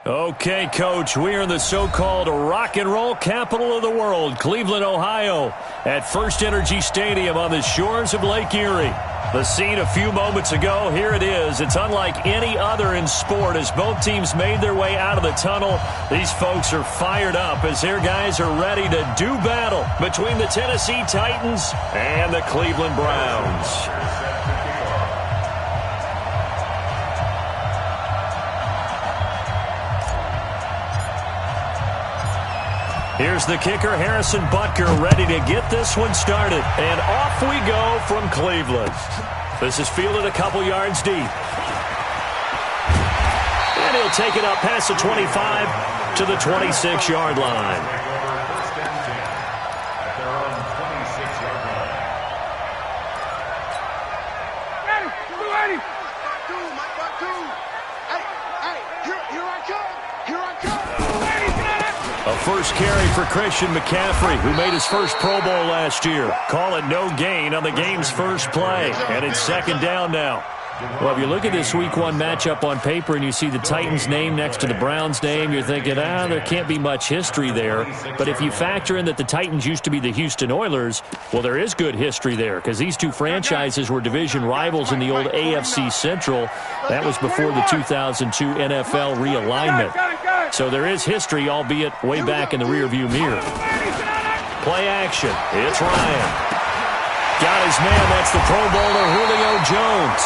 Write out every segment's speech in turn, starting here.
Okay, Coach, we are in the so-called rock and roll capital of the world, Cleveland, Ohio, at First Energy Stadium on the shores of Lake Erie. The scene a few moments ago, here it is. It's unlike any other in sport as both teams made their way out of the tunnel. These folks are fired up as their guys are ready to do battle between the Tennessee Titans and the Cleveland Browns. Here's the kicker, Harrison Butker, ready to get this one started. And off we go from Cleveland. This is fielded a couple yards deep. And he'll take it up past the 25 to the 26-yard line. A first carry for Christian McCaffrey, who made his first Pro Bowl last year. Call it no gain on the game's first play, and it's second down now. Well, if you look at this Week 1 matchup on paper and you see the Titans' name next to the Browns' name, you're thinking, there can't be much history there. But if you factor in that the Titans used to be the Houston Oilers, well, there is good history there because these two franchises were division rivals in the old AFC Central. That was before the 2002 NFL realignment. So there is history, albeit way back in the rearview mirror. Play action. It's Ryan. Got his man. That's the Pro Bowler Julio Jones.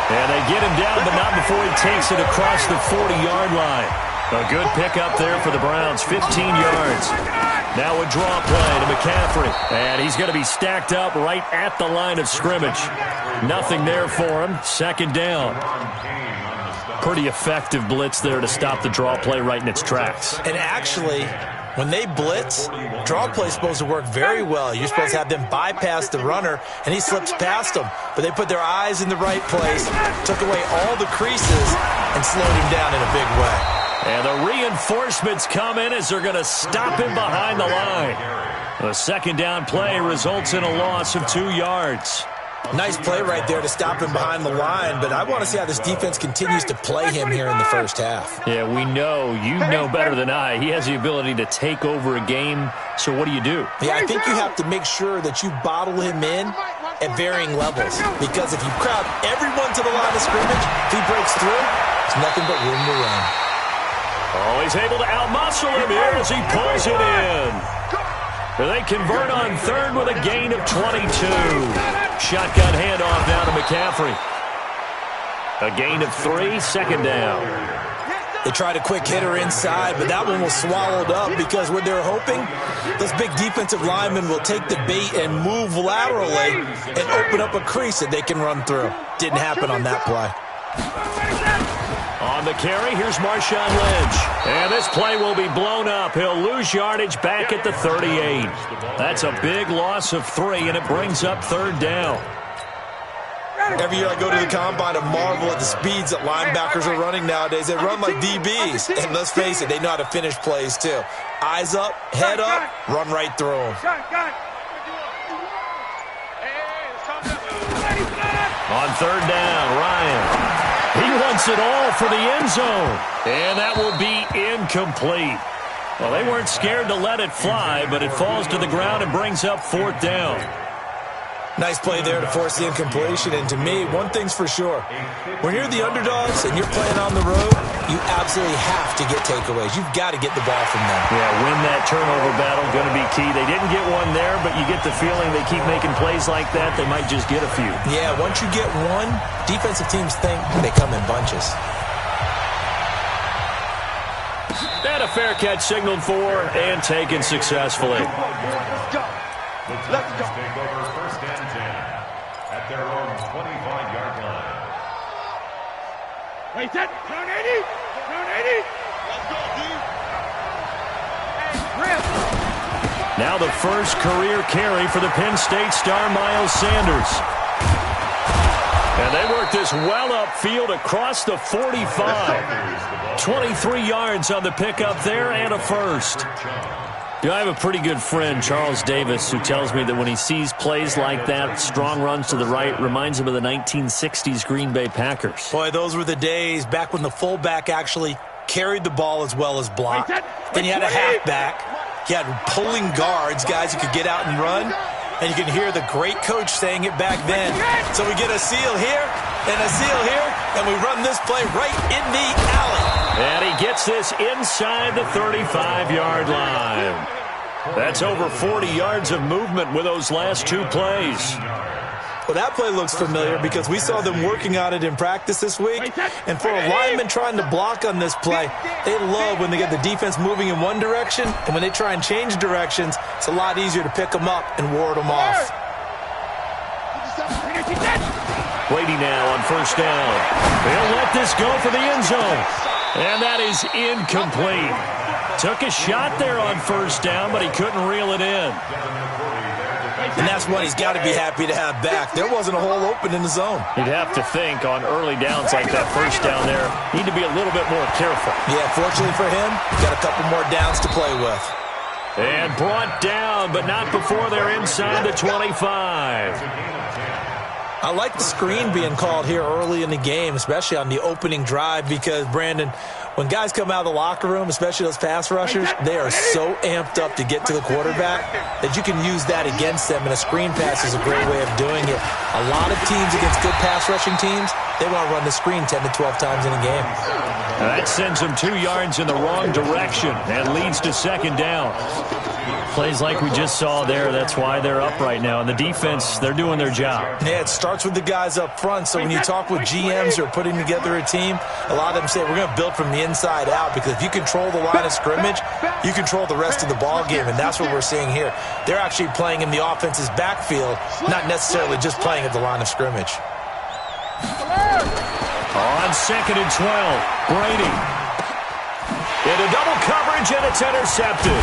And they get him down, but not before he takes it across the 40-yard line. A good pickup there for the Browns, 15 yards. Now a draw play to McCaffrey. And he's going to be stacked up right at the line of scrimmage. Nothing there for him. Second down. Pretty effective blitz there to stop the draw play right in its tracks. And actually, when they blitz, draw play is supposed to work very well. You're supposed to have them bypass the runner, and he slips past them. But they put their eyes in the right place, took away all the creases, and slowed him down in a big way. And the reinforcements come in as they're going to stop him behind the line. The second down play results in a loss of 2 yards. Nice play right there to stop him behind the line, but I want to see how this defense continues to play him here in the first half. Yeah, we know. You know better than I. He has the ability to take over a game, so what do you do? Yeah, I think you have to make sure that you bottle him in at varying levels, because if you crowd everyone to the line of scrimmage, if he breaks through, there's nothing but room to run. Oh, he's able to outmuscle him here as he pulls it in. They convert on third with a gain of 22. Shotgun handoff now to McCaffrey. A gain of 3, second down. They tried a quick hitter inside, but that one was swallowed up because what they're hoping, those big defensive linemen will take the bait and move laterally and open up a crease that they can run through. Didn't happen on that play. On the carry, here's Marshawn Lynch. And this play will be blown up. He'll lose yardage back at the 38. That's a big loss of 3, and it brings up third down. Every year I go to the combine and marvel at the speeds that linebackers are running nowadays. They run like DBs. And let's face it, they know how to finish plays too. Eyes up, head up, run right through them. On third down, Ryan. He wants it all for the end zone. And that will be incomplete. Well, they weren't scared to let it fly, but it falls to the ground and brings up fourth down. Nice play there to force the incompletion. And to me, one thing's for sure. When you're the underdogs and you're playing on the road, you absolutely have to get takeaways. You've got to get the ball from them. Yeah, win that turnover battle, going to be key. They didn't get one there, but you get the feeling they keep making plays like that, they might just get a few. Yeah, once you get one, defensive teams think they come in bunches. And a fair catch signaled for and taken successfully. Let's go. Take over first and 10 at their own 25-yard line. Wait, set. Turn 80. Turn 80. Let's go, D. Hey, now the first career carry for the Penn State star Miles Sanders. And they work this well upfield across the 45. 23 yards on the pickup there and a first. You know, I have a pretty good friend, Charles Davis, who tells me that when he sees plays like that, strong runs to the right, reminds him of the 1960s Green Bay Packers. Boy, those were the days back when the fullback actually carried the ball as well as blocked. Then you had a halfback. You had pulling guards, guys who could get out and run. And you can hear the great coach saying it back then. So we get a seal here and a seal here, and we run this play right in the alley. And he gets this inside the 35-yard line. That's over 40 yards of movement with those last two plays. Well, that play looks familiar because we saw them working on it in practice this week. And for a lineman trying to block on this play, they love when they get the defense moving in one direction. And when they try and change directions, it's a lot easier to pick them up and ward them off. Brady now on first down. They'll let this go for the end zone. And that is incomplete. Took a shot there on first down, but he couldn't reel it in. And that's one he's got to be happy to have back. There wasn't a hole open in the zone. You'd have to think on early downs like that first down there, need to be a little bit more careful. Yeah, fortunately for him, got a couple more downs to play with. And brought down, but not before they're inside the 25. I like the screen being called here early in the game, especially on the opening drive, because, Brandon, when guys come out of the locker room, especially those pass rushers, they are so amped up to get to the quarterback that you can use that against them, and a screen pass is a great way of doing it. A lot of teams against good pass rushing teams, they want to run the screen 10 to 12 times in a game. Now that sends them 2 yards in the wrong direction and leads to second down. Plays like we just saw there, that's why they're up right now. And the defense, they're doing their job. Yeah, it starts with the guys up front. So when you talk with GMs who are putting together a team, a lot of them say, we're going to build from the inside out, because if you control the line of scrimmage, you control the rest of the ball game, and that's what we're seeing here. They're actually playing in the offense's backfield, not necessarily just playing at the line of scrimmage. On second and 12, Brady. Into double coverage, and it's intercepted.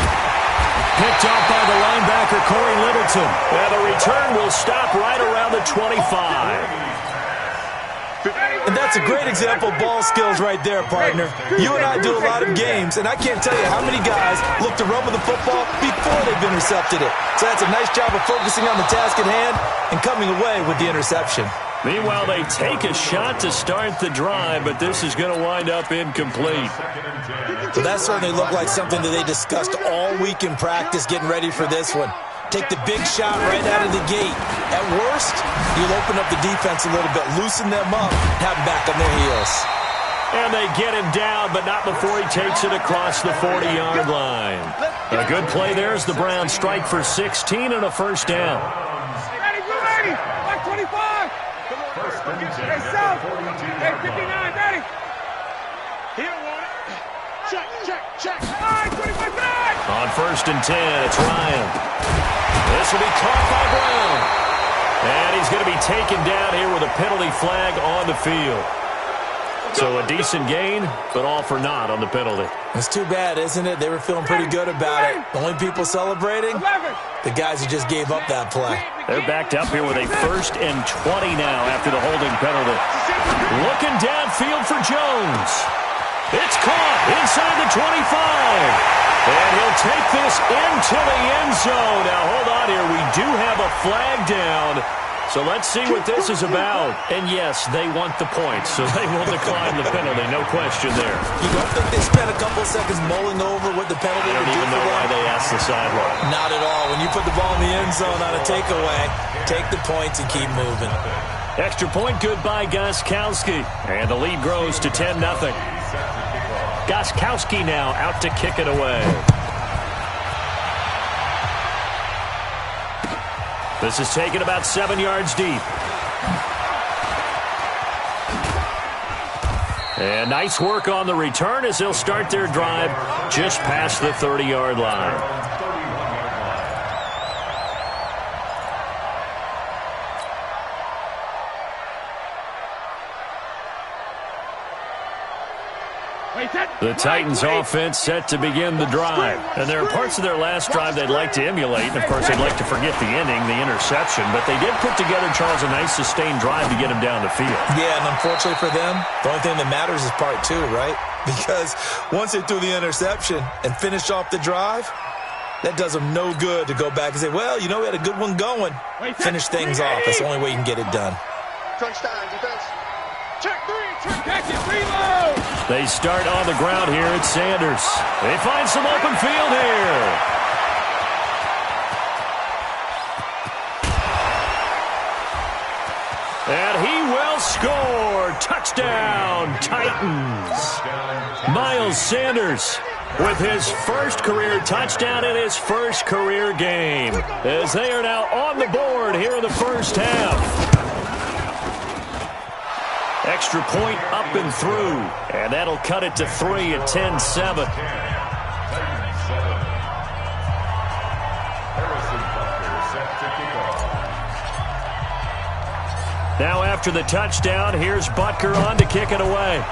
Picked off by the linebacker, Corey Littleton. And the return will stop right around the 25. And that's a great example of ball skills right there, partner. You and I do a lot of games, and I can't tell you how many guys look to run with the football before they've intercepted it. So that's a nice job of focusing on the task at hand and coming away with the interception. Meanwhile, they take a shot to start the drive, but this is going to wind up incomplete. So that certainly looked like something that they discussed all week in practice, getting ready for this one. Take the big shot right out of the gate. At worst, you'll open up the defense a little bit, loosen them up, have them back on their heels. And they get him down, but not before he takes it across the 40-yard line. A good play there as the Browns strike for 16 and a first down. Ready, get ready. 125. Hey, South. Hey, 59, ready. He don't want it. Check. All right, 25 back. On first and 10, it's Ryan. This will be caught by Brown. And he's going to be taken down here with a penalty flag on the field. So a decent gain, but all for naught on the penalty. It's too bad, isn't it? They were feeling pretty good about it. The only people celebrating, the guys who just gave up that play. They're backed up here with a first and 20 now after the holding penalty. Looking downfield for Jones. It's caught inside the 25. And he'll take this into the end zone. Now, hold on here. We do have a flag down. So let's see what this is about. And yes, they want the points, so they will decline the penalty. No question there. You don't think they spent a couple seconds mulling over what the penalty would do for them? I don't even know why they asked the sideline. Not at all. When you put the ball in the end zone on a takeaway, take the points and keep moving. Extra point good by Gostkowski. And the lead grows to 10-0. Gostkowski now out to kick it away. This is taken about 7 yards deep. And nice work on the return as they'll start their drive just past the 30-yard line. The Titans offense set to begin the drive. And there are parts of their last drive they'd like to emulate. And, of course, they'd like to forget the inning, the interception. But they did put together, Charles, a nice sustained drive to get him down the field. Yeah, and unfortunately for them, the only thing that matters is part two, right? Because once they threw the interception and finished off the drive, that does them no good to go back and say, well, you know, we had a good one going. Finish things off. That's the only way you can get it done. Crunch time, defense. They start on the ground here at Sanders. They find some open field here. And he will score. Touchdown, Titans. Miles Sanders with his first career touchdown in his first career game, as they are now on the board here in the first half. Extra point up and through, and that'll cut it to 3 at 10-7. Now after the touchdown, here's Butker on to kick it away.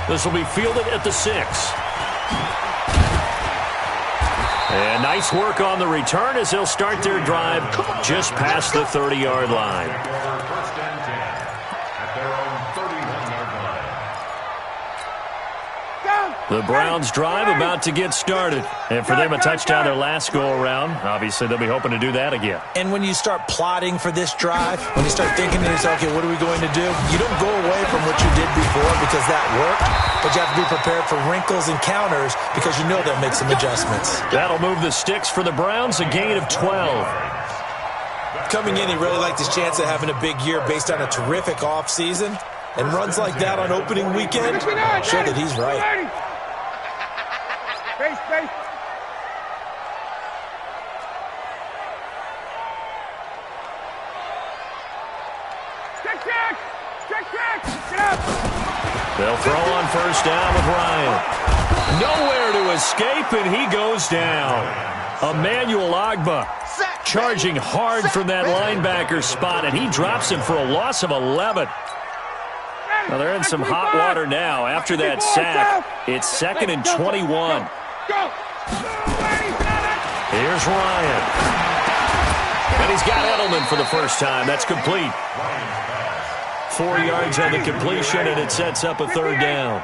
This will be fielded at the 6. And nice work on the return as they'll start their drive just past the 30-yard line. First and 10 at their own 31-yard line. The Browns' drive about to get started. And for them, a touchdown their last go-around. Obviously, they'll be hoping to do that again. And when you start plotting for this drive, when you start thinking to yourself, okay, what are we going to do? You don't go away from what you did before because that worked, but you have to be prepared for wrinkles and counters because you know they'll make some adjustments. That'll move the sticks for the Browns, a gain of 12. Coming in, he really liked his chance of having a big year based on a terrific offseason. And runs like that on opening weekend show that he's right. Base. Check. Get up. They'll throw on first down with Ryan. Nowhere to escape, and he goes down. Emmanuel Ogbah charging hard from that linebacker spot, and he drops him for a loss of 11. Now they're in some hot water now. After that sack, it's 2nd and 21. Here's Ryan. And he's got Edelman for the first time. That's complete. 4 yards on the completion, and it sets up a third down.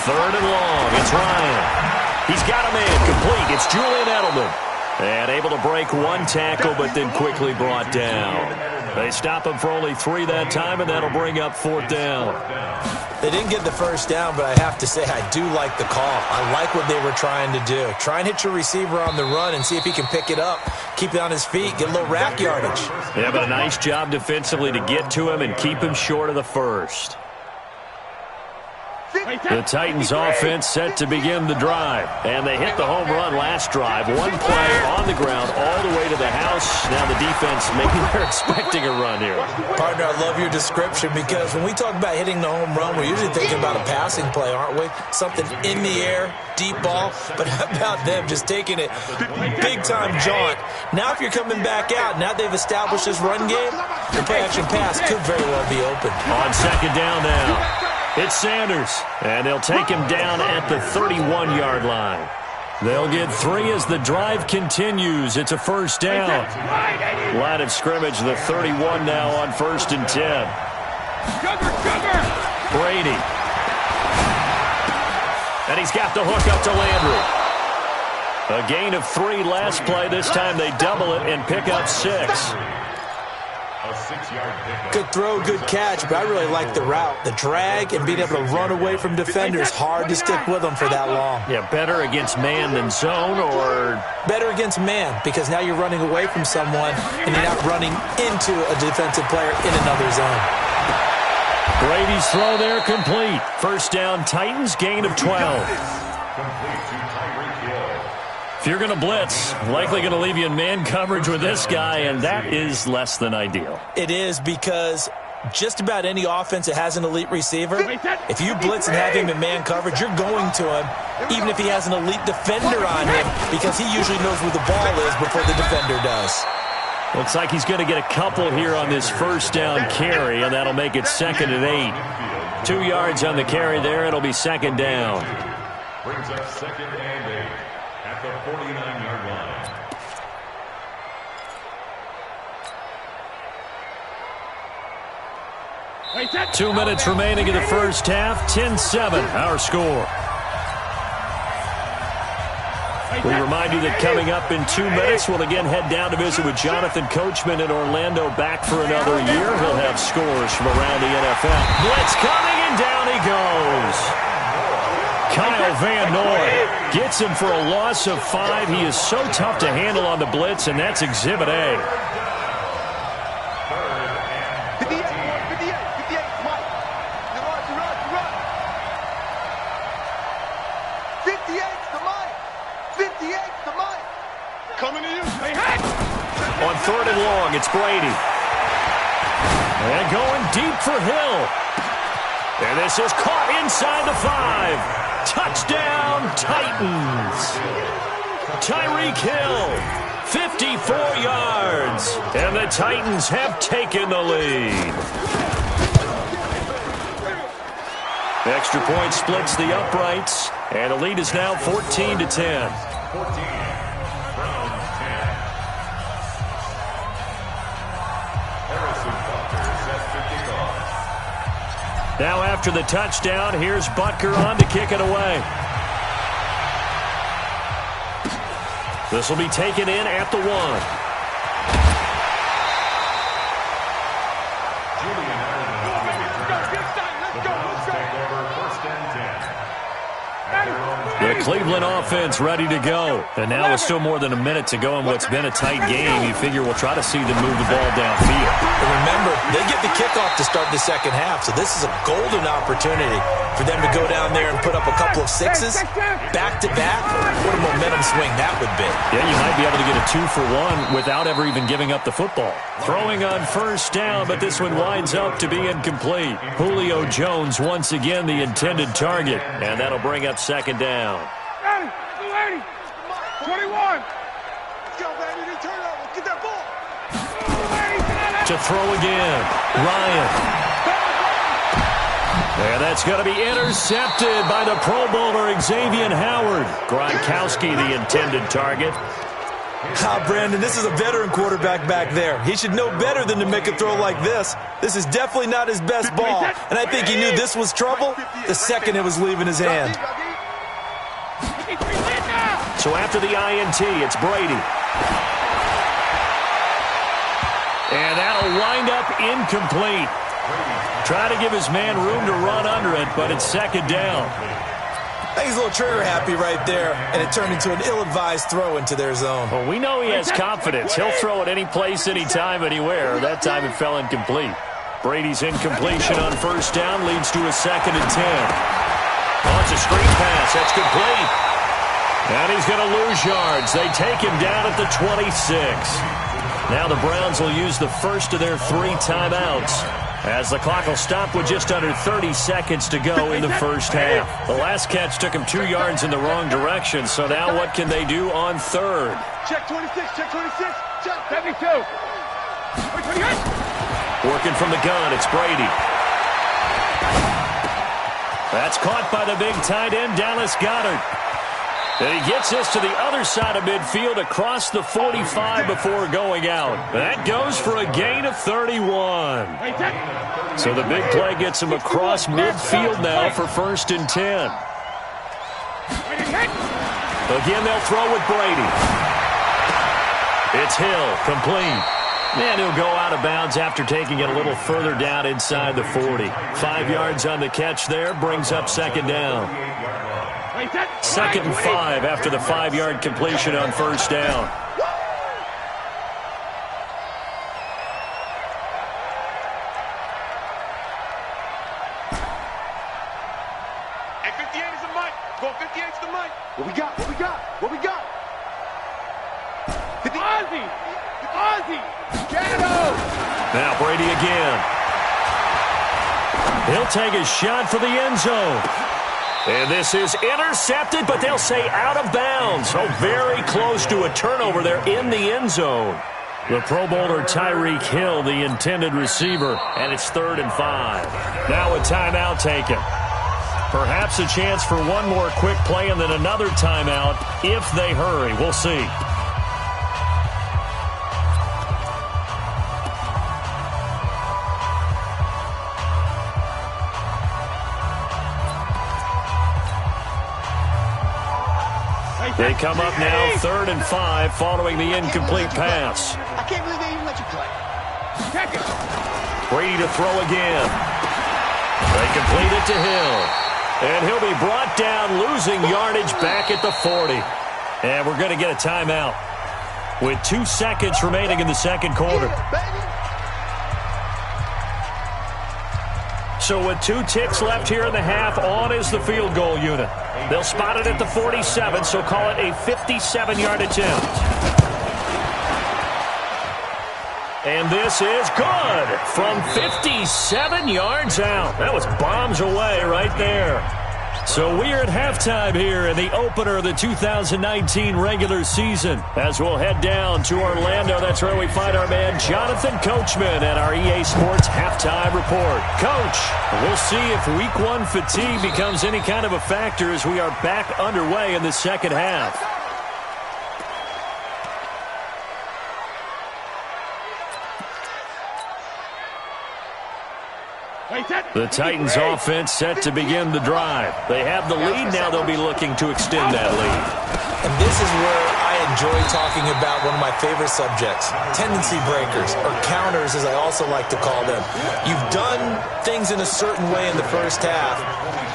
Third and long. It's Ryan. He's got a man complete. It's Julian Edelman. And able to break one tackle, but then quickly brought down. They stop him for only 3 that time, and that'll bring up 4th down. They didn't get the first down, but I have to say I do like the call. I like what they were trying to do. Try and hit your receiver on the run and see if he can pick it up, keep it on his feet, get a little rack yardage. Yeah, but a nice job defensively to get to him and keep him short of the first. The Titans offense set to begin the drive. And they hit the home run last drive. One play on the ground all the way to the house. Now the defense, maybe they're expecting a run here. Partner, I love your description because when we talk about hitting the home run, we're usually thinking about a passing play, aren't we? Something in the air, deep ball. But how about them just taking it big-time jaunt? Now if you're coming back out, now they've established this run game, the play-action pass could very well be open. On second down now. It's Sanders, and they'll take him down at the 31-yard line. They'll get 3 as the drive continues. It's a first down. Line of scrimmage, the 31 now on 1st and 10. Brady. And he's got the hook up to Landry. A gain of 3 last play. This time they double it and pick up 6. Good throw, good catch, but I really like the route. The drag and being able to run away from defenders, hard to stick with them for that long. Yeah, better against man than zone, or? Better against man, because now you're running away from someone and you're not running into a defensive player in another zone. Brady's throw there complete. First down, Titans, gain of 12. If you're going to blitz, likely going to leave you in man coverage with this guy, and that is less than ideal. It is, because just about any offense that has an elite receiver, if you blitz and have him in man coverage, you're going to him, even if he has an elite defender on him, because he usually knows where the ball is before the defender does. Looks like he's going to get a couple here on this first down carry, and that'll make it 2nd and 8. 2 yards on the carry there. It'll be 2nd down. Brings up 2nd and 8 at the 49-yard line. 2 minutes remaining in the first half. 10-7, our score. We remind you that coming up in 2 minutes, we'll again head down to visit with Jonathan Coachman in Orlando, back for another year. He'll have scores from around the NFL. Blitz coming, and down he goes. Kyle Van Noy gets him for a loss of 5. He is so tough to handle on the blitz, and that's Exhibit A. 58's the line. 58's the line. Coming to you. Hey, hey. On 3rd and long, it's Brady. And going deep for Hill. And this is caught inside the 5. Touchdown, Titans. Tyreek Hill, 54 yards. And the Titans have taken the lead. Extra point splits the uprights. And the lead is now 14-10. Now after the touchdown, here's Butker on to kick it away. This will be taken in at the 1. The Cleveland offense ready to go. And now with still more than a minute to go in what's been a tight game, you figure we'll try to see them move the ball downfield. And remember, they get the kickoff to start the second half, so this is a golden opportunity for them to go down there and put up a couple of 6s back-to-back. What a momentum swing that would be. Yeah, you might be able to get a 2-for-1 without ever even giving up the football. Throwing on 1st down, but this one winds up to be incomplete. Julio Jones once again the intended target, and that'll bring up 2nd down. 80, 21. Let's go, baby. They turn over. Get that ball. To throw again. Ryan. And that's going to be intercepted by the Pro Bowler Xavier Howard. Gronkowski the intended target. Brandon, this is a veteran quarterback back there. He should know better than to make a throw like this. This is definitely not his best ball, and I think he knew this was trouble the second it was leaving his hand. So after the INT, it's Brady. And that'll wind up incomplete. Try to give his man room to run under it, but it's 2nd down. I think he's a little trigger happy right there, and it turned into an ill-advised throw into their zone. Well, we know he has confidence. He'll throw it any place, anytime, anywhere. That time it fell incomplete. Brady's incompletion on 1st down leads to a 2nd and 10. Oh, it's a screen pass. That's complete. And he's going to lose yards. They take him down at the 26. Now the Browns will use the first of their 3 timeouts, as the clock will stop with just under 30 seconds to go in the 1st half. The last catch took him 2 yards in the wrong direction, so now what can they do on 3rd? Check 26, check 26, check 72. Working from the gun, it's Brady. That's caught by the big tight end, Dallas Goedert. And he gets this to the other side of midfield across the 45 before going out. That goes for a gain of 31. So the big play gets him across midfield now for 1st and 10. Again, they'll throw with Brady. It's Hill, complete. And he'll go out of bounds after taking it a little further down inside the 40. 5 yards on the catch there, brings up 2nd down. 2nd and 5 after the 5-yard completion on 1st down. Hey, 58 is the mic. Go 58 is the mic. What we got? What we got? What we got? Ozzy! Ozzy! Shadow! Now Brady again. He'll take a shot for the end zone. And this is intercepted, but they'll say out of bounds. So very close to a turnover there in the end zone. The Pro Bowler Tyreek Hill, the intended receiver, and it's 3rd and 5. Now a timeout taken. Perhaps a chance for one more quick play and then another timeout if they hurry. We'll see. They come up now 3rd and 5 following the incomplete pass. I can't believe they even let you play. Check it. Brady to throw again. They complete it to Hill. And he'll be brought down, losing yardage back at the 40. And we're going to get a timeout with 2 seconds remaining in the second quarter. So with 2 ticks left here in the half, on is the field goal unit. They'll spot it at the 47, so call it a 57-yard attempt. And this is good from 57 yards out. That was bombs away right there. So we are at halftime here in the opener of the 2019 regular season. As we'll head down to Orlando, that's where we find our man Jonathan Coachman at our EA Sports Halftime Report. Coach, we'll see if Week 1 fatigue becomes any kind of a factor as we are back underway in the second half. The Titans offense set to begin the drive. They have the lead. Now they'll be looking to extend that lead. And this is where I enjoy talking about one of my favorite subjects, tendency breakers, or counters as I also like to call them. You've done things in a certain way in the first half,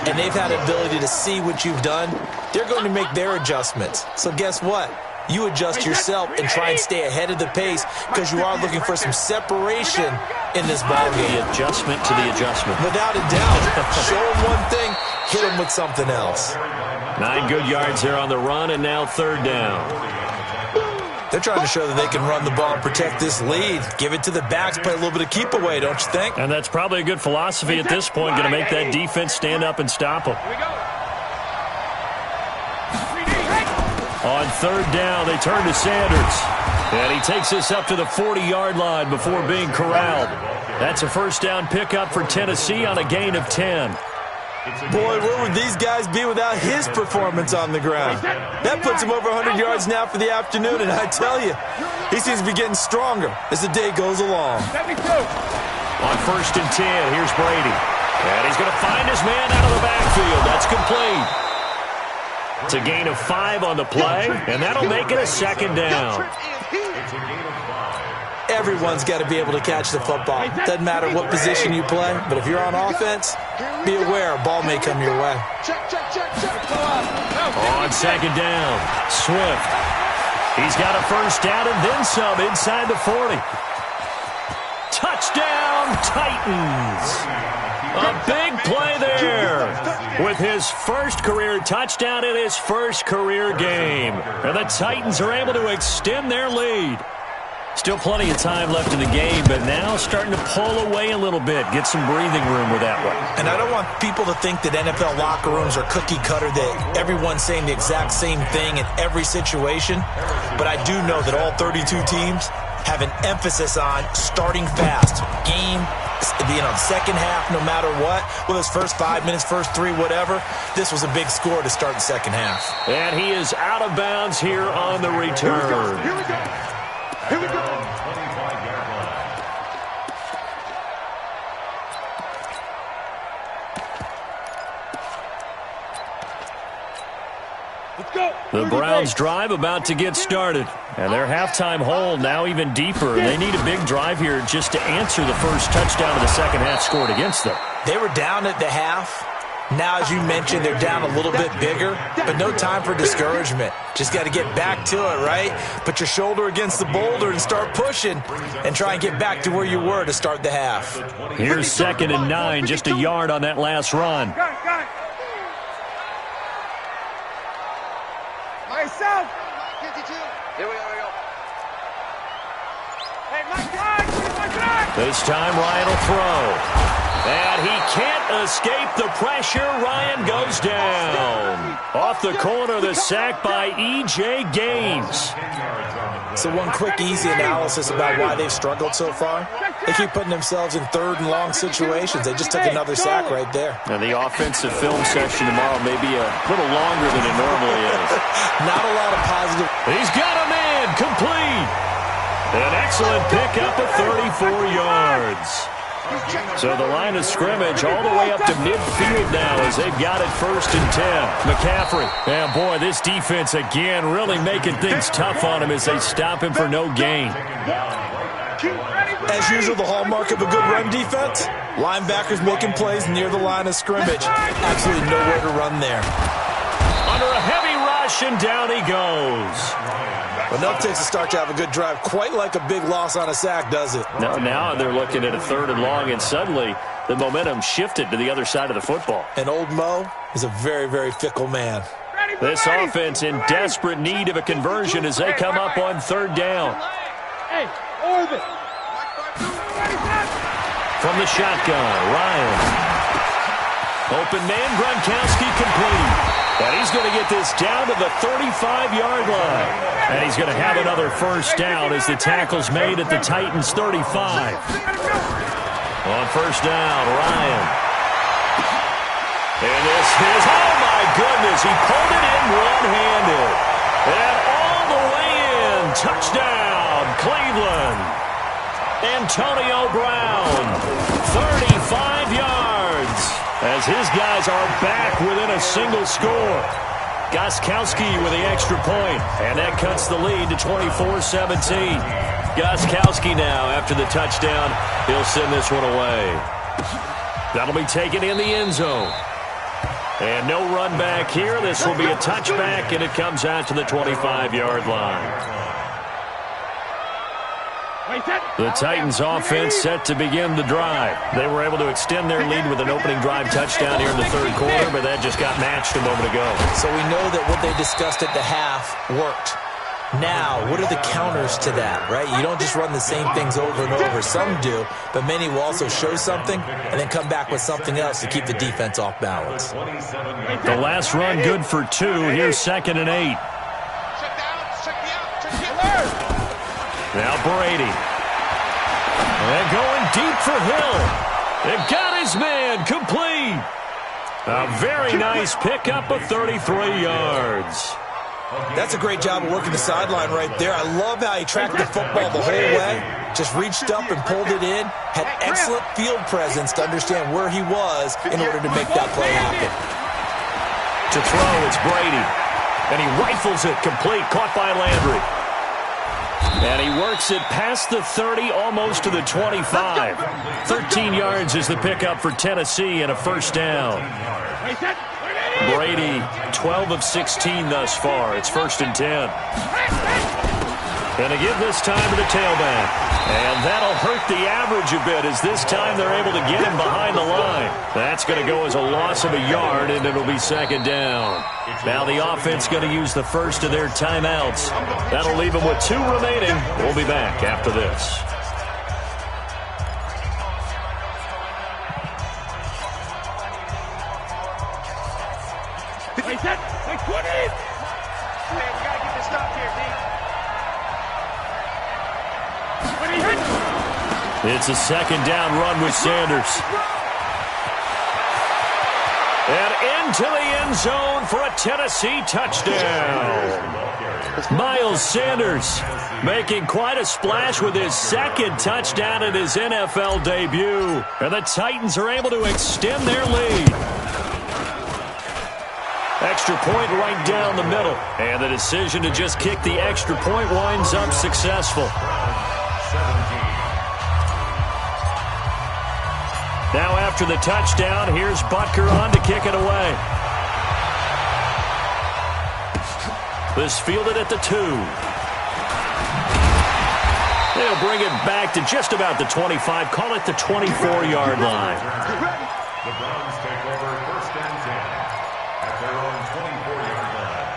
and they've had the ability to see what you've done. They're going to make their adjustments. So guess what? You adjust yourself and try and stay ahead of the pace because you are looking for some separation in this ballgame. The adjustment to the adjustment. Without a doubt. Show them one thing, hit them with something else. 9 good yards here on the run, and now 3rd down. They're trying to show that they can run the ball and protect this lead. Give it to the backs, play a little bit of keep away, don't you think? And that's probably a good philosophy at this point, going to make that defense stand up and stop them. On 3rd down, they turn to Sanders. And he takes us up to the 40-yard line before being corralled. That's a first down pickup for Tennessee on a gain of 10. Boy, where would these guys be without his performance on the ground? That puts him over 100 yards now for the afternoon, and I tell you, he seems to be getting stronger as the day goes along. On 1st and 10, here's Brady. And he's going to find his man out of the backfield. That's complete. It's a gain of 5 on the play, and that'll make it a 2nd down. Everyone's got to be able to catch the football. Doesn't matter what position you play, but if you're on offense, be aware a ball may come your way. On 2nd down, Swift. He's got a first down and then some inside the 40. Touchdown, Titans. A big play there with his first career touchdown in his first career game. And the Titans are able to extend their lead. Still plenty of time left in the game, but now starting to pull away a little bit, get some breathing room with that one. And I don't want people to think that NFL locker rooms are cookie cutter, that everyone's saying the exact same thing in every situation. But I do know that all 32 teams have an emphasis on starting fast. Game, second half, no matter what, whether it's first 5 minutes, first 3, whatever, this was a big score to start the second half. And he is out of bounds here on the return. Here we go. Here we go. The Browns drive about to get started. And their halftime hole now even deeper. They need a big drive here just to answer the first touchdown of the second half scored against them. They were down at the half. Now, as you mentioned, they're down a little bit bigger, but no time for discouragement. Just got to get back to it, right? Put your shoulder against the boulder and start pushing and try and get back to where you were to start the half. Here's 2nd and 9, just a yard on that last run. Got it. Myself. 52. Here we go. Hey, Mike. This time Ryan will throw. And he can't escape the pressure. Ryan goes down. Off the corner, the sack by E.J. Gaines. So one quick, easy analysis about why they've struggled so far. They keep putting themselves in 3rd and long situations. They just took another sack right there. And the offensive film session tomorrow may be a little longer than it normally is. Not a lot of positive. He's got a man complete. An excellent pickup of 34 yards. So the line of scrimmage all the way up to midfield now as they've got it 1st and 10. McCaffrey. And boy, this defense again really making things tough on him as they stop him for no gain. As usual, the hallmark of a good run defense, linebackers making plays near the line of scrimmage. Absolutely nowhere to run there. Under a heavy rush, and down he goes. Enough takes a start to have a good drive. Quite like a big loss on a sack, does it? Now they're looking at a 3rd and long, and suddenly the momentum shifted to the other side of the football. And old Mo is a very, very fickle man. This offense in desperate need of a conversion as they come up on 3rd down. Hey, orbit. From the shotgun, Ryan. Open man, Gronkowski complete. And he's going to get this down to the 35-yard line. And he's going to have another 1st down as the tackle's made at the Titans' 35. On 1st down, Ryan. And this is, oh my goodness, he pulled it in one-handed. And all the way in, touchdown, Cleveland. Antonio Brown, 35 yards. As his guys are back within a single score. Gostkowski with the extra point, and that cuts the lead to 24-17. Gostkowski now, after the touchdown, he'll send this one away. That'll be taken in the end zone. And no run back here. This will be a touchback, and it comes out to the 25-yard line. The Titans offense set to begin the drive. They were able to extend their lead with an opening drive touchdown here in the 3rd quarter, but that just got matched a moment ago. So we know that what they discussed at the half worked. Now, what are the counters to that, right? You don't just run the same things over and over. Some do, but many will also show something and then come back with something else to keep the defense off balance. The last run good for 2. Here's 2nd and 8. Now Brady. And going deep for Hill. It got his man complete. A very nice pickup of 33 yards. That's a great job of working the sideline right there. I love how he tracked the football the whole way. Just reached up and pulled it in. Had excellent field presence to understand where he was in order to make that play happen. To throw, it's Brady. And he rifles it complete. Caught by Landry. And he works it past the 30, almost to the 25. 13 yards is the pickup for Tennessee and a 1st down. Brady, 12 of 16 thus far. It's 1st and 10. And to give this time to the tailback. And that'll hurt the average a bit as this time they're able to get him behind the line. That's going to go as a loss of a yard, and it'll be 2nd down. Now the offense going to use the first of their timeouts. That'll leave them with 2 remaining. We'll be back after this. It's a 2nd down run with Sanders. And into the end zone for a Tennessee touchdown. Miles Sanders making quite a splash with his 2nd touchdown in his NFL debut. And the Titans are able to extend their lead. Extra point right down the middle. And the decision to just kick the extra point winds up successful. Now after the touchdown, here's Butker on to kick it away. This fielded at the 2. They'll bring it back to just about the 25, call it the 24-yard line. The Browns take over 1st and 10 at their own 24-yard line.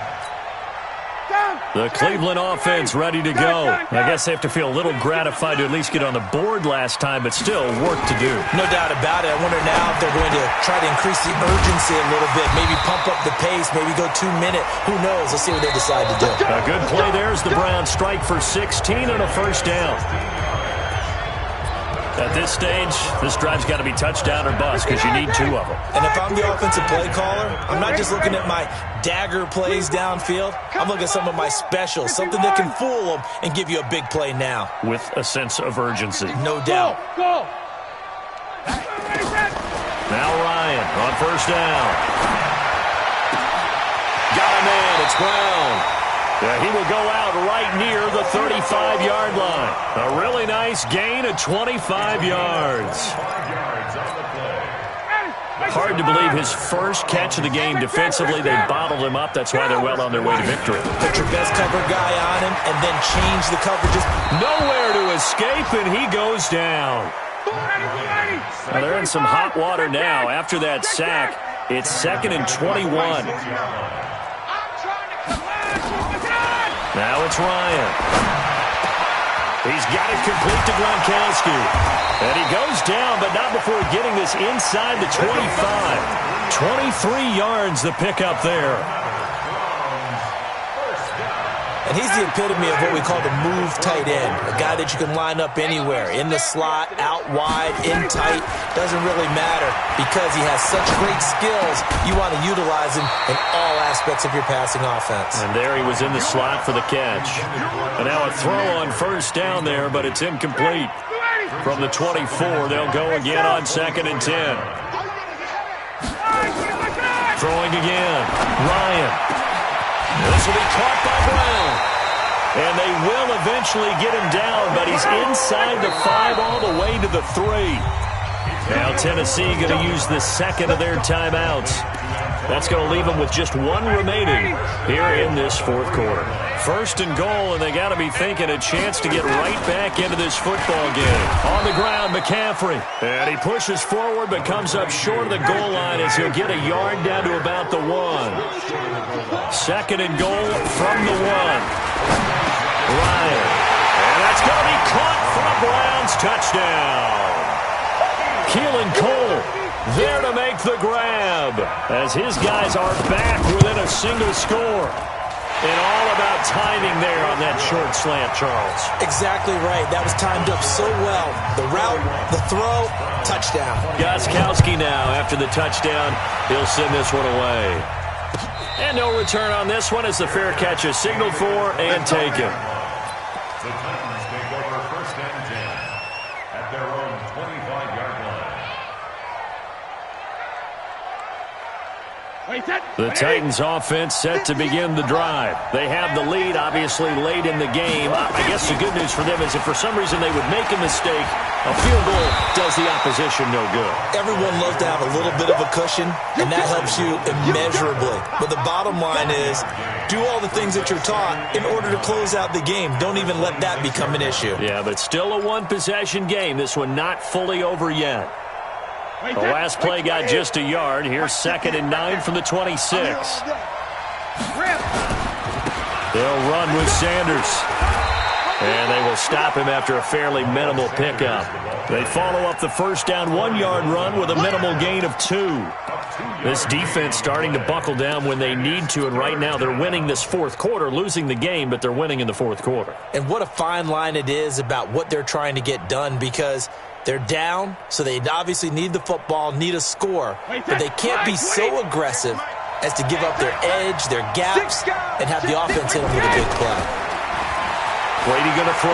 The Cleveland offense ready to go. I guess they have to feel a little gratified to at least get on the board last time, but still work to do. No doubt about it. I wonder now if they're going to try to increase the urgency a little bit, maybe pump up the pace, maybe go 2-minute. Who knows? Let's see what they decide to do. A good play there as the Browns strike for 16 and a 1st down. At this stage, this drive's got to be touchdown or bust because you need 2 of them. And if I'm the offensive play caller, I'm not just looking at my dagger plays downfield. I'm looking at some of my specials, something that can fool them and give you a big play now. With a sense of urgency. No doubt. Go! Now Ryan on first down. Got a man. It's Brown. Yeah, he will go out right near the 35-yard line. A really nice gain of 25 yards. Hard to believe his first catch of the game defensively. They bottled him up. That's why they're well on their way to victory. Put your best cover guy on him and then change the coverages. Nowhere to escape, and he goes down. Well, they're in some hot water now. After that sack, it's 2nd and 21. Now it's Ryan. He's got it complete to Gronkowski. And he goes down, but not before getting this inside the 25. 23 yards the pickup there. And he's the epitome of what we call the move tight end. A guy that you can line up anywhere. In the slot, out wide, in tight. Doesn't really matter because he has such great skills. You want to utilize him in all aspects of your passing offense. And there he was in the slot for the catch. And now a throw on first down there, but it's incomplete. From the 24, they'll go again on 2nd and 10. Throwing again. Ryan. This will be caught by Brown. And they will eventually get him down, but he's inside the 5 all the way to the 3. Now Tennessee going to use the second of their timeouts. That's going to leave them with just 1 remaining here in this 4th quarter. 1st and goal, and they got to be thinking a chance to get right back into this football game. On the ground, McCaffrey. And he pushes forward but comes up short of the goal line as he'll get a yard down to about the 1. 2nd and goal from the 1. Ryan. And that's going to be caught for a Browns touchdown. Keelan Cole there to make the grab as his guys are back within a single score. And all about timing there on that short slant, Charles. Exactly right. That was timed up so well. The route, the throw, touchdown. Gostkowski now after the touchdown. He'll send this one away. And no return on this one as the fair catch is signaled for and taken. The Titans take over 1st and 10 at their own 25-yard line. The Titans offense set to begin the drive. They have the lead, obviously, late in the game. I guess the good news for them is if for some reason they would make a mistake, a field goal does the opposition no good. Everyone loves to have a little bit of a cushion, and that helps you immeasurably. But the bottom line is, do all the things that you're taught in order to close out the game. Don't even let that become an issue. Yeah, but still a one-possession game. This one not fully over yet. The last play got just a yard. Here's 2nd and 9 from the 26. They'll run with Sanders. And they will stop him after a fairly minimal pickup. They follow up the first down 1-yard run with a minimal gain of 2. This defense starting to buckle down when they need to, and right now they're winning this 4th quarter, losing the game, but they're winning in the 4th quarter. And what a fine line it is about what they're trying to get done because they're down, so they obviously need the football, need a score, but they can't be so aggressive as to give up their edge, their gaps, and have the offense hit them with a big play. Brady going to throw.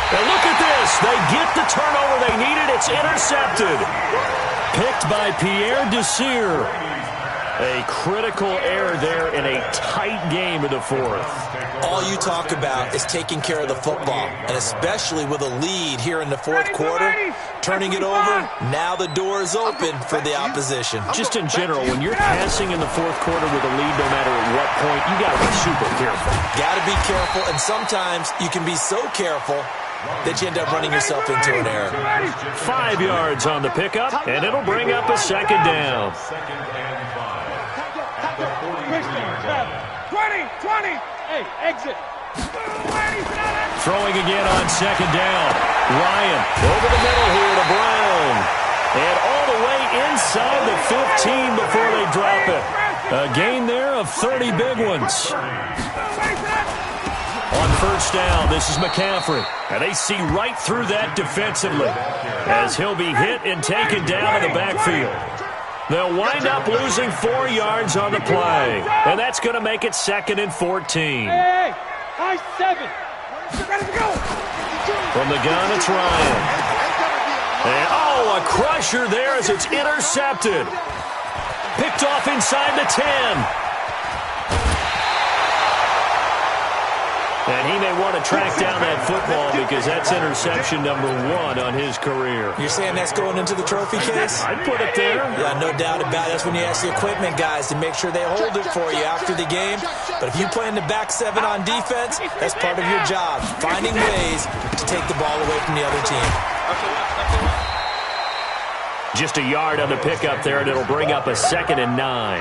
And look at this. They get the turnover they needed. It's intercepted. Picked by Pierre Desir. A critical error there in a tight game in the 4th. All you talk about is taking care of the football, and especially with a lead here in the 4th quarter, turning it over, now the door is open for the opposition. Just in general, when you're passing in the 4th quarter with a lead, no matter at what point, you got to be super careful. Got to be careful, and sometimes you can be so careful that you end up running yourself into an error. 5 yards on the pickup, and it'll bring up a 2nd down. 20. Hey, exit. Throwing again on 2nd down. Ryan over the middle here to Brown. And all the way inside the 15 before they drop it. A gain there of 30 big ones. On first down, this is McCaffrey. And they see right through that defensively as he'll be hit and taken down in the backfield. They'll wind up losing 4 yards on the play. And that's going to make it 2nd and 14. Hey, high 7. Ready to go. From the gun, it's Ryan. And, oh, a crusher there as it's intercepted. Picked off inside the 10. And he may want to track down that football because that's interception number 1 on his career. You're saying that's going into the trophy case? I'd put it there. Yeah, no doubt about it. That's when you ask the equipment guys to make sure they hold it for you after the game. But if you play in the back 7 on defense, that's part of your job, finding ways to take the ball away from the other team. Just a yard on the pickup there, and it'll bring up a 2nd and 9.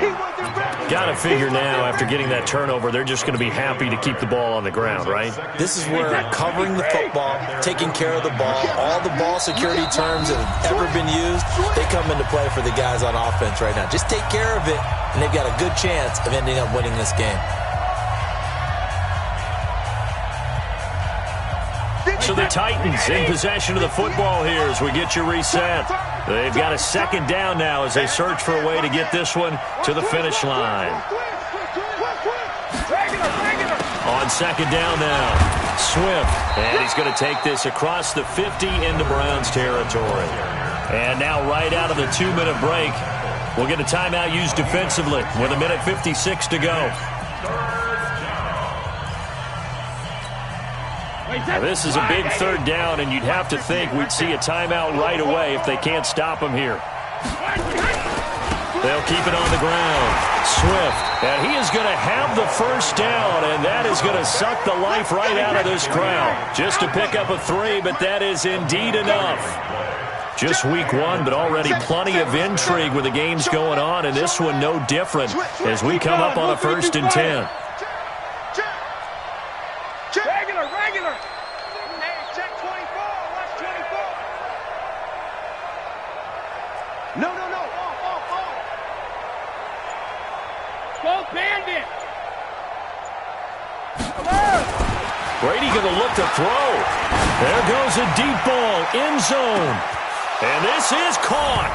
Got to figure now, after getting that turnover, they're just going to be happy to keep the ball on the ground, right? This is where covering the football, taking care of the ball, all the ball security terms that have ever been used, they come into play for the guys on offense right now. Just take care of it, and they've got a good chance of ending up winning this game. So the Titans in possession of the football here as we get you reset. They've got a 2nd down now as they search for a way to get this one to the finish line. On 2nd down now, Swift. And he's going to take this across the 50 into Browns territory. And now right out of the 2-minute break, we'll get a timeout used defensively with 1:56 to go. Now, this is a big 3rd down, and you'd have to think we'd see a timeout right away if they can't stop him here. They'll keep it on the ground. Swift, and he is going to have the 1st down, and that is going to suck the life right out of this crowd. Just to pick up a 3, but that is indeed enough. Just week 1, but already plenty of intrigue with the games going on, and this one no different as we come up on a 1st and 10. Regular. Hey, check 24. Watch 24. No. Go bandit. Brady going to look to throw. There goes a deep ball, end zone. And this is caught.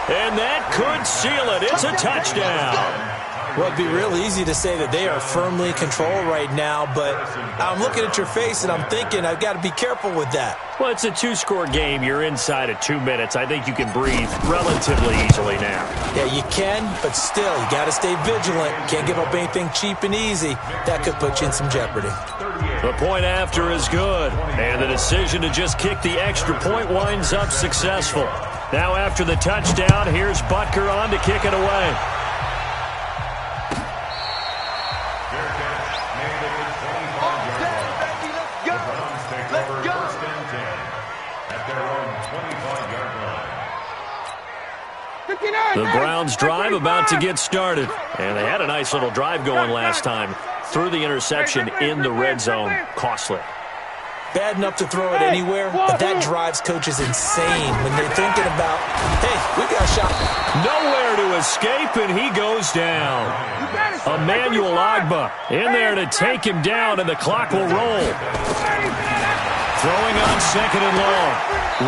And that could seal it. It's a touchdown. Well, it'd be real easy to say that they are firmly in control right now, but I'm looking at your face and I'm thinking I've got to be careful with that. Well, it's a 2-score game. You're inside of 2 minutes. I think you can breathe relatively easily now. Yeah, you can, but still, you got to stay vigilant. Can't give up anything cheap and easy. That could put you in some jeopardy. The point after is good, and the decision to just kick the extra point winds up successful. Now after the touchdown, here's Butker on to kick it away. The Browns drive about to get started. And they had a nice little drive going last time. Threw the interception in the red zone. Costly. Bad enough to throw it anywhere, but that drives coaches insane when they're thinking about, hey, we got a shot. Nowhere to escape, and he goes down. Emmanuel Ogbah in there to take him down, and the clock will roll. Throwing on 2nd and long.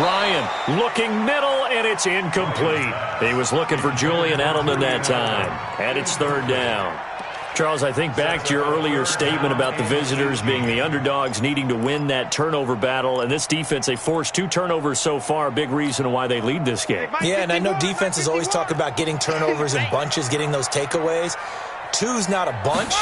Ryan looking middle, and it's incomplete. He was looking for Julian Edelman that time, and it's 3rd down. Charles, I think back to your earlier statement about the visitors being the underdogs needing to win that turnover battle, and this defense, they forced 2 turnovers so far, a big reason why they lead this game. Yeah, and I know defenses always talk about getting turnovers in bunches, getting those takeaways. 2's not a bunch,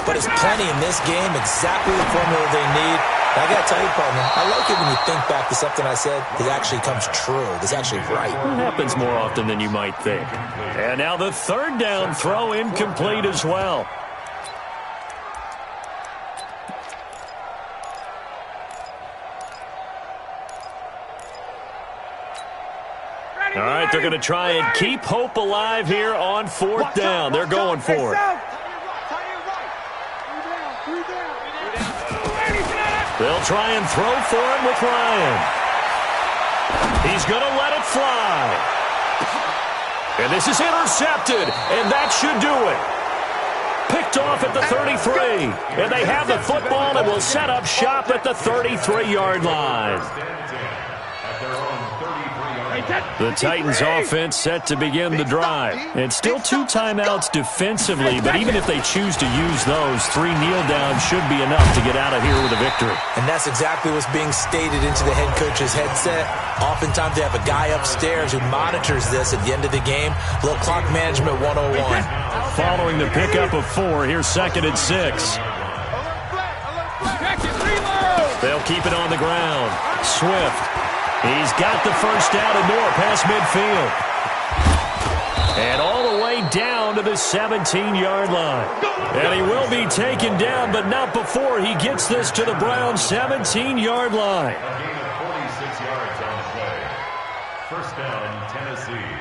but it's plenty in this game, exactly the formula they need. And I got to tell you, partner, I like it when you think back to something I said that actually comes true, that's actually right. It happens more often than you might think. And now the 3rd down throw incomplete as well. All right, they're going to try and keep hope alive here on 4th down. They're going for it. They'll try and throw for it with Ryan. He's going to let it fly. And this is intercepted, and that should do it. Picked off at the 33, and they have the football and will set up shop at the 33-yard line. At their own 33-yard The Titans offense set to begin the drive. And still 2 timeouts defensively, but even if they choose to use those, 3 kneel downs should be enough to get out of here with a victory. And that's exactly what's being stated into the head coach's headset. Oftentimes they have a guy upstairs who monitors this at the end of the game. A little clock management 101. Following the pickup of 4, here's 2nd and 6. They'll keep it on the ground. Swift. He's got the first down and more past midfield. And all the way down to the 17-yard line. And he will be taken down, but not before he gets this to the Browns' 17-yard line. A gain of 46 yards on the play. First down, Tennessee.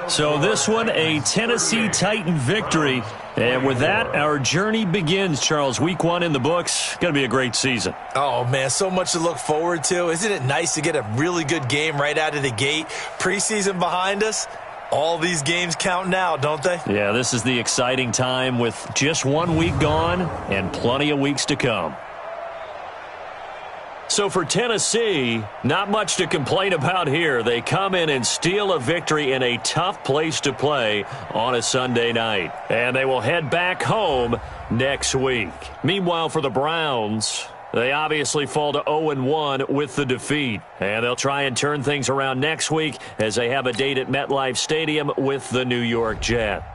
So this one, a Tennessee Titan victory. And with that, our journey begins, Charles. Week 1 in the books. Going to be a great season. Oh, man, so much to look forward to. Isn't it nice to get a really good game right out of the gate? Preseason behind us. All these games count now, don't they? Yeah, this is the exciting time with just 1 week gone and plenty of weeks to come. So for Tennessee, not much to complain about here. They come in and steal a victory in a tough place to play on a Sunday night. And they will head back home next week. Meanwhile, for the Browns, they obviously fall to 0-1 with the defeat. And they'll try and turn things around next week as they have a date at MetLife Stadium with the New York Jets.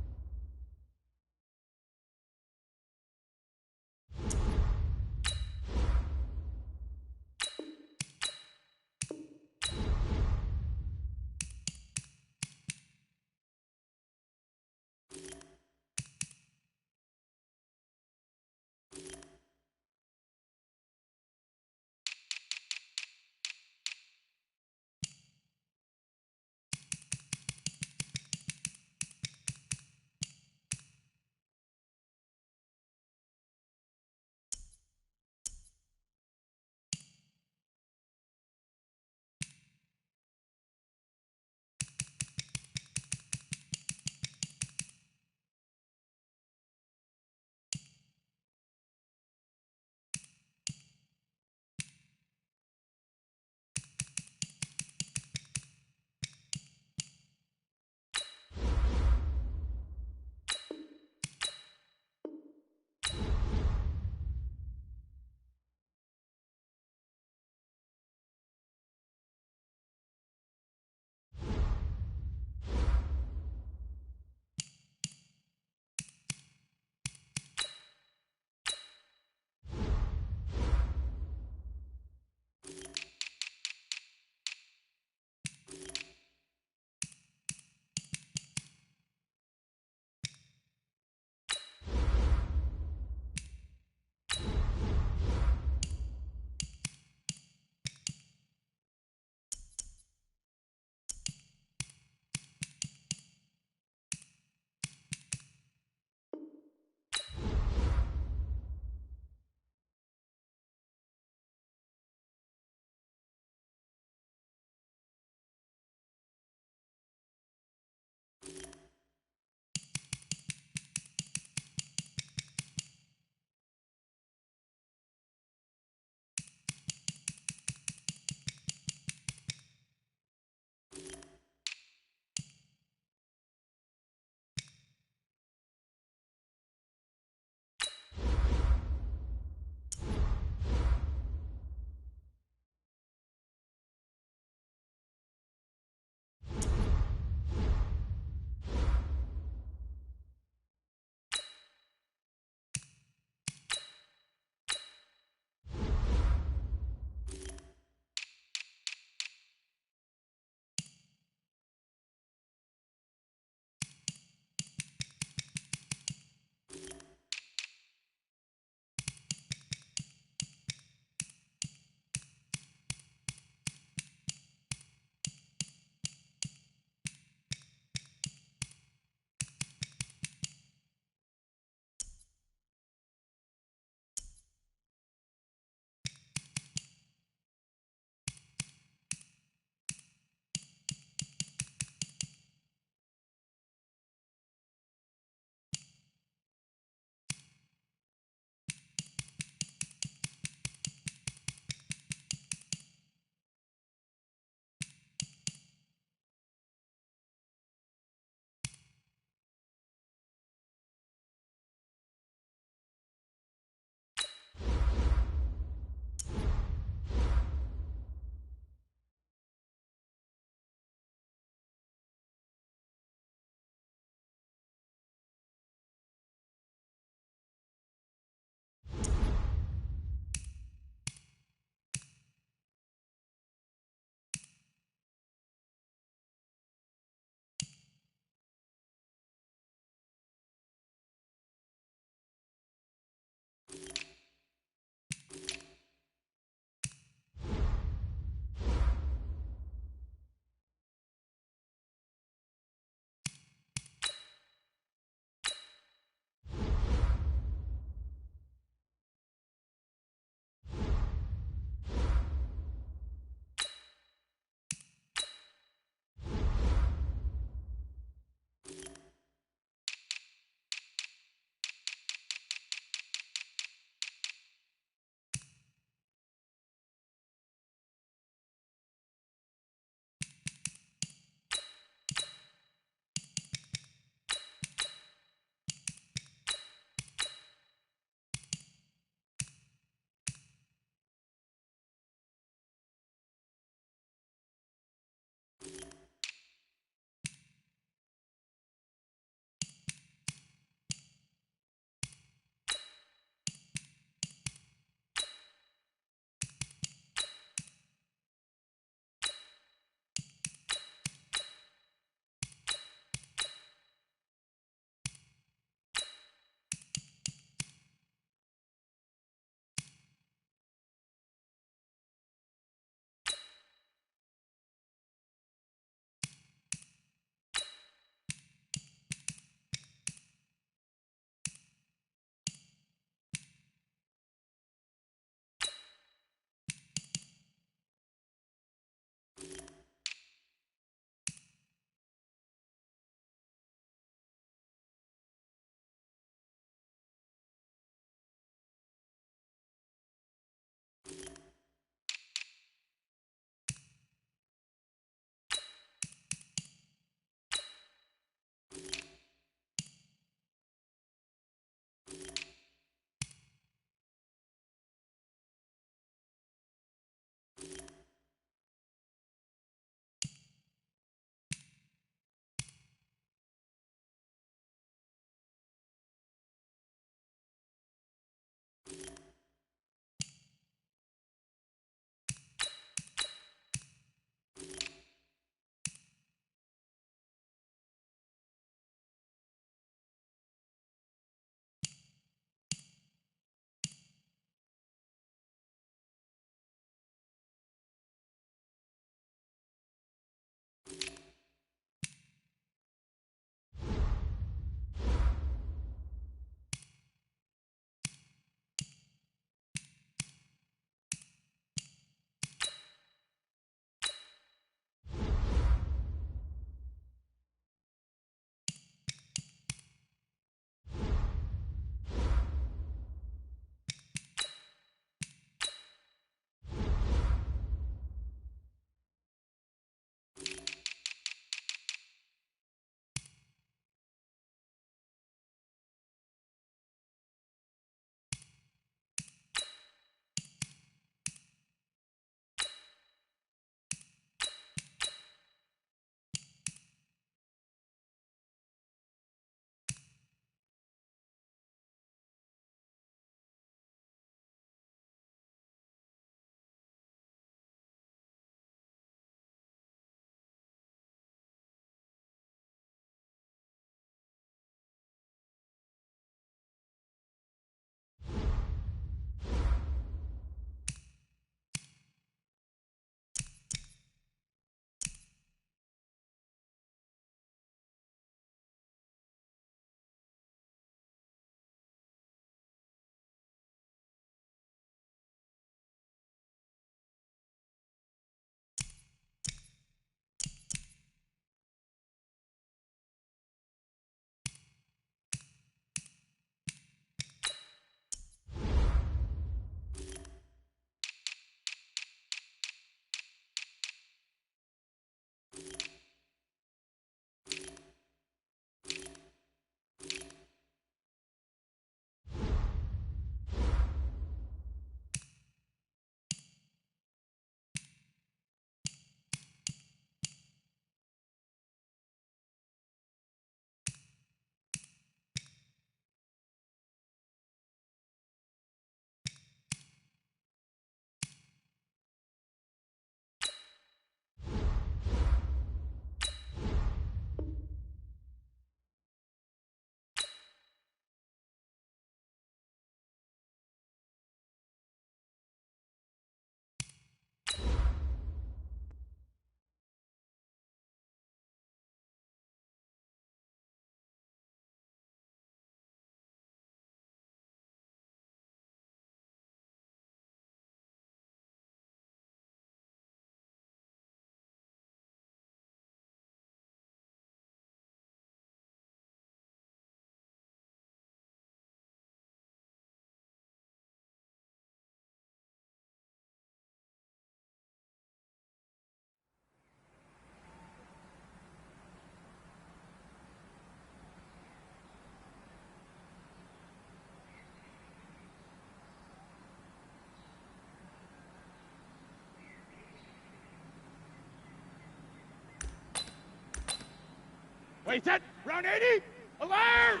Wait, set. Round 80. Alert.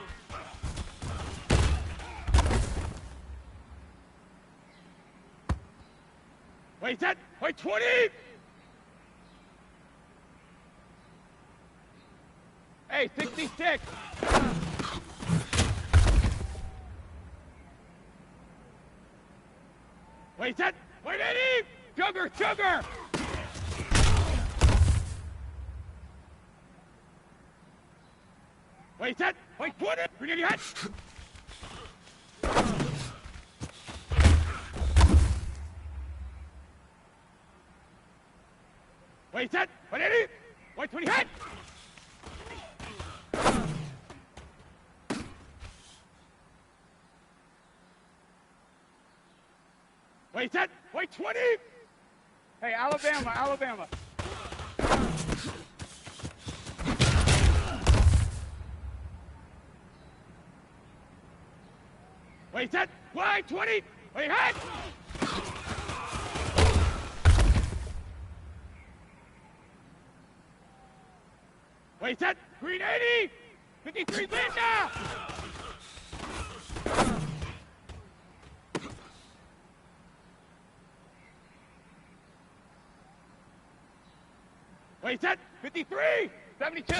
Wait, set. Wait, 20. Hey, 66. Wait, set. Wait, 80. Sugar, sugar. Wait, set. Wait, 20. Grenade your head. Wait, set. Wait, 80. Wait, 20 head. Wait, set. Wait, 20. Hey, Alabama, Alabama. Wait, set. Wait, 20. Wait, head. Wait, set. Green 80. 53, Linda. Wait, set. 53. 72.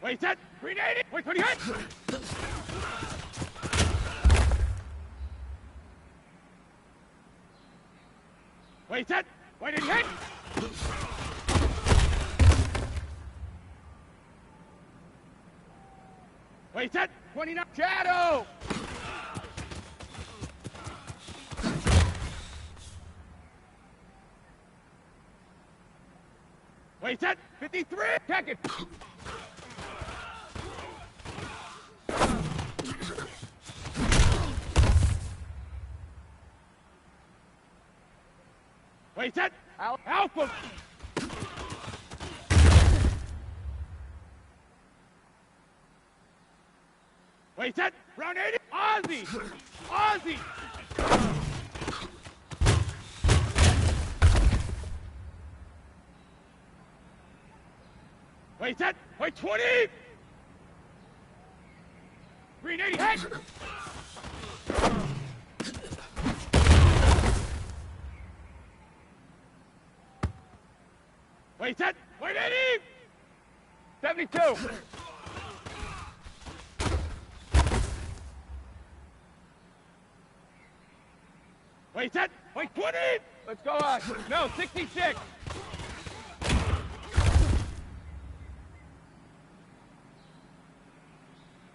Wait, set. Green 80. Wait, 20 head. Wait, set. Wait, 80 head. Wait, set. 29. Shadow. Wait, set. 53. Check it. Wait, set. Alpha. Wait, set. Round 80. Ozzy. Ozzy. Wait, set. Wait, 20. Green 80 head. Wait, set. Wait, 80. 72. Wait, set. Wait, 20. Let's go on. No, 66.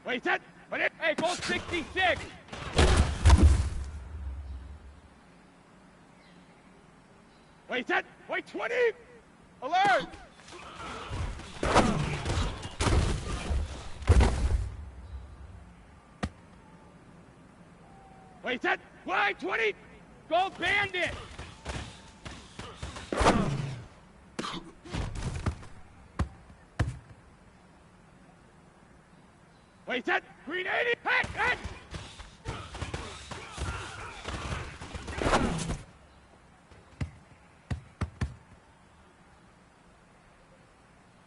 Wait, set. Wait, hey, go 66. Wait, set. Wait, 20. Alert. Wait, set. Wait, 20. Gold Bandit. Wait, set. Green 80. Head, head.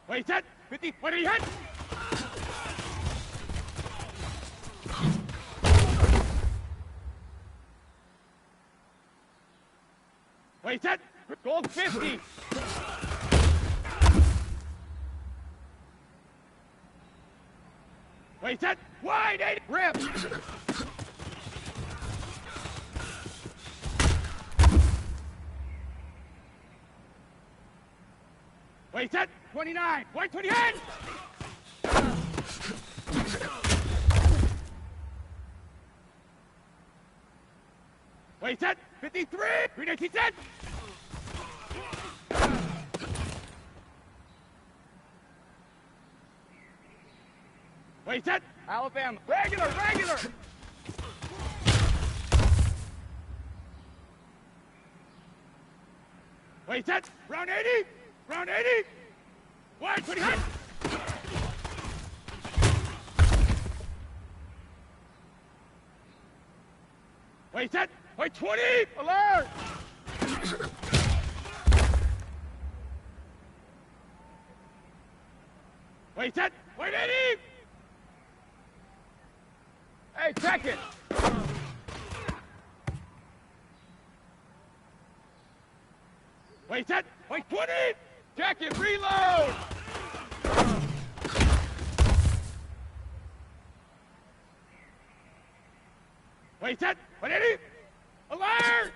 Wait, set. 50. What did he hit? Wait, set. Gold 50. Wait, set. Wide 80. Rip. Wait, set. 29. Wait, 28. Wait, set. 53. Green 18 set. Wait, set. Alabama. Regular, regular. Wait, set. Round 80. Round 80. Wide, 20 hit. Wait, set. Wait, 20. Alert. Wait, set. Wait, Eddie. Hey, check it. Wait, set. Wait, 20. Check it. Reload. Wait, set. Wait, Eddie. Alert.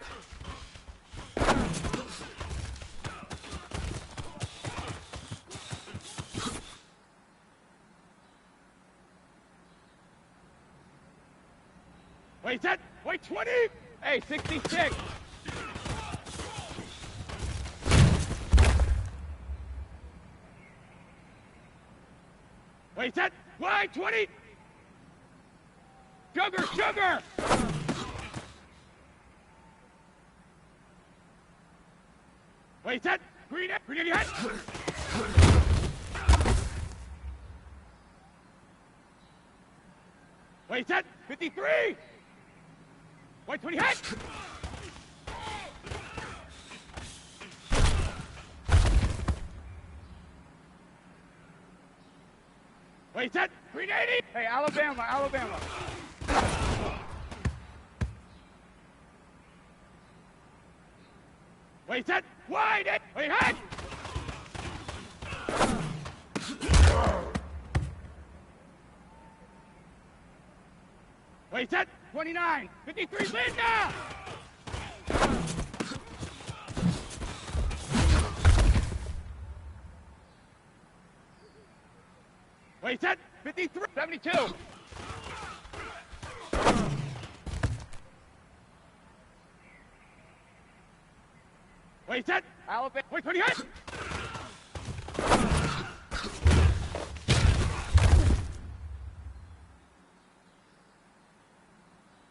Wait, set. Wait, 20. Hey, 66. Wait, set. Wide, 20. Sugar, sugar. Wait, set. Green, green head. Wait, set. 53. Wait, 20 head. Wait, set. Green 80. Hey, Alabama, Alabama. Wait, set. Wide. Wait, head. Wait, set. 29. 53. Linda. Wait, set. 53. 72. Wait, set. Alabama. Wait, 20 head.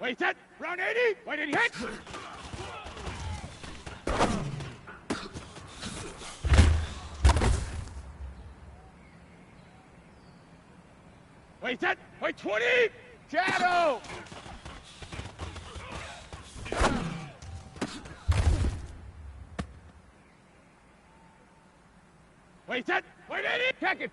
Wait, set. Round 80. Wait, 80 hit. Wait, set. Wait, 20. Shadow. Wait, set. Wait, 80. Check it.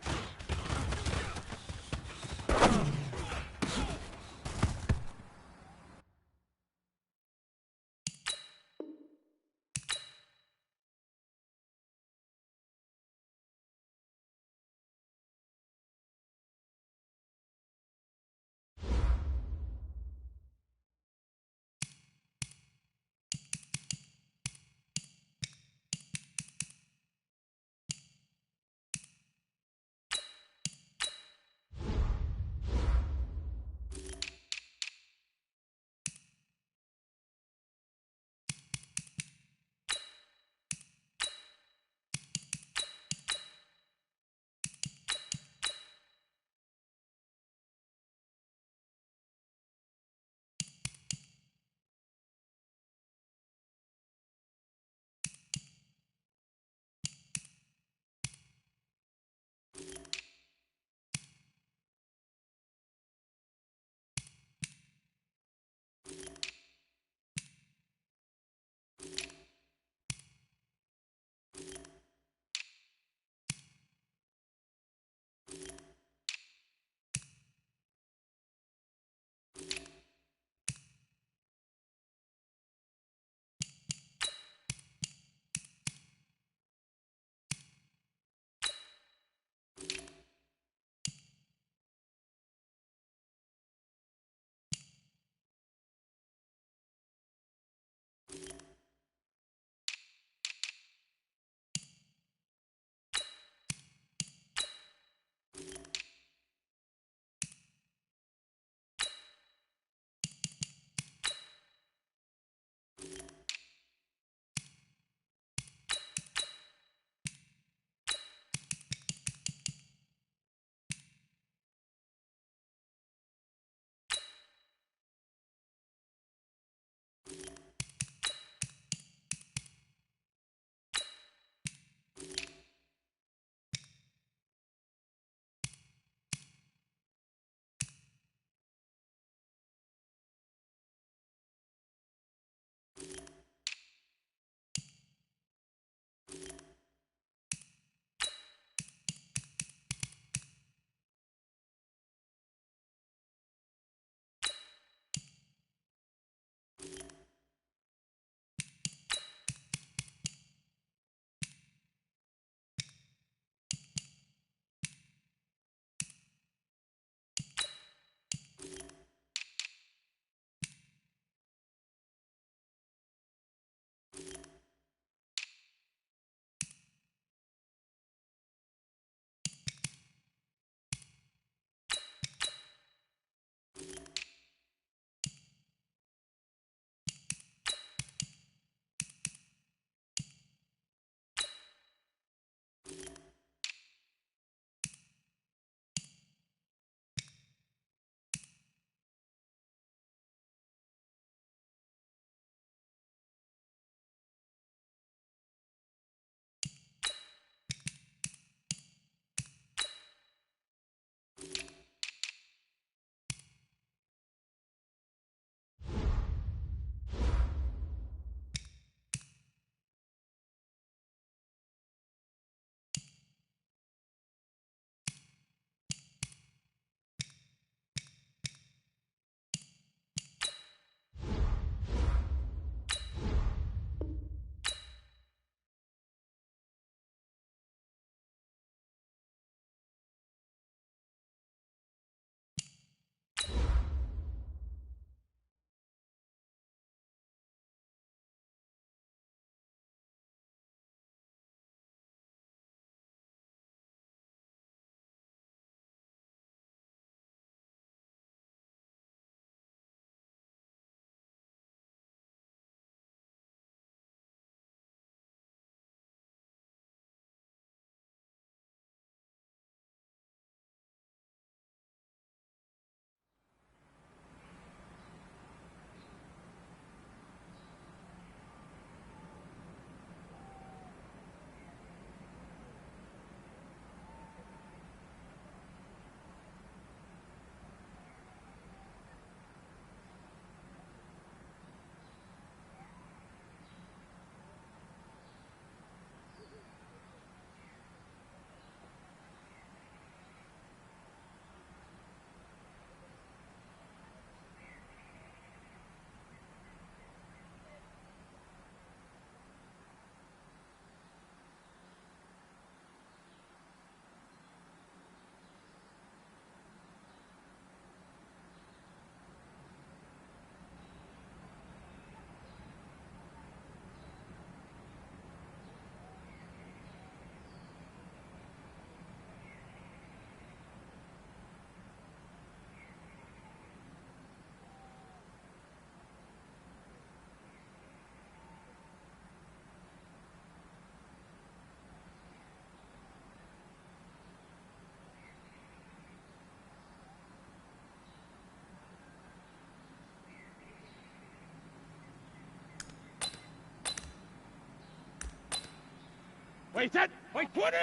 Wait, set. Wait, 20.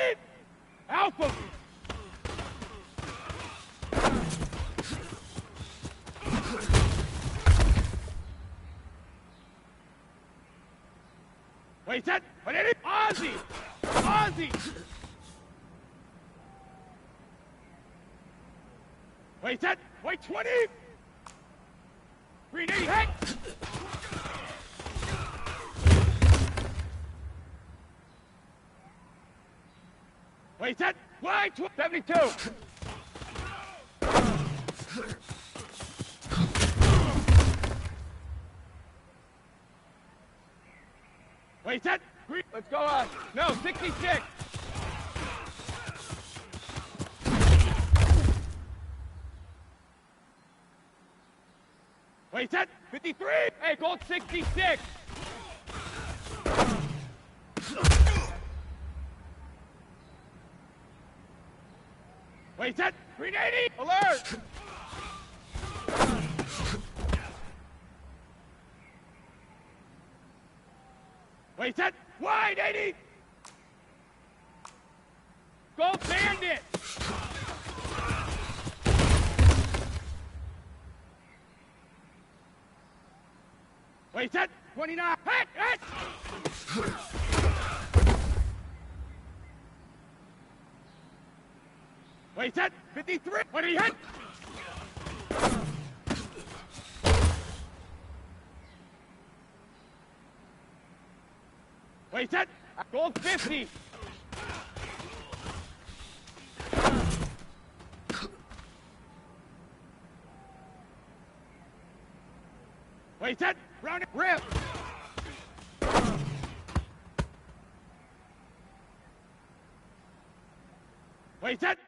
Alpha. Wait, set. Wait, Eddie. Ozzy. Ozzy. Wait, set. Wait, 20. 380. Heck. Wait, set. Wide. 72. Wait, set. Let's go on. No, 66. Wait, set. 53. Hey, gold 66. Wait, set. 380. Alert. Wait, set. Wide 80. Gold bandit. Wait, set. 29. Hit, hit. Wait, set. 53. What did he hit? Wait, set. Gold 50. Wait, set. Round it. Rip. Wait, set.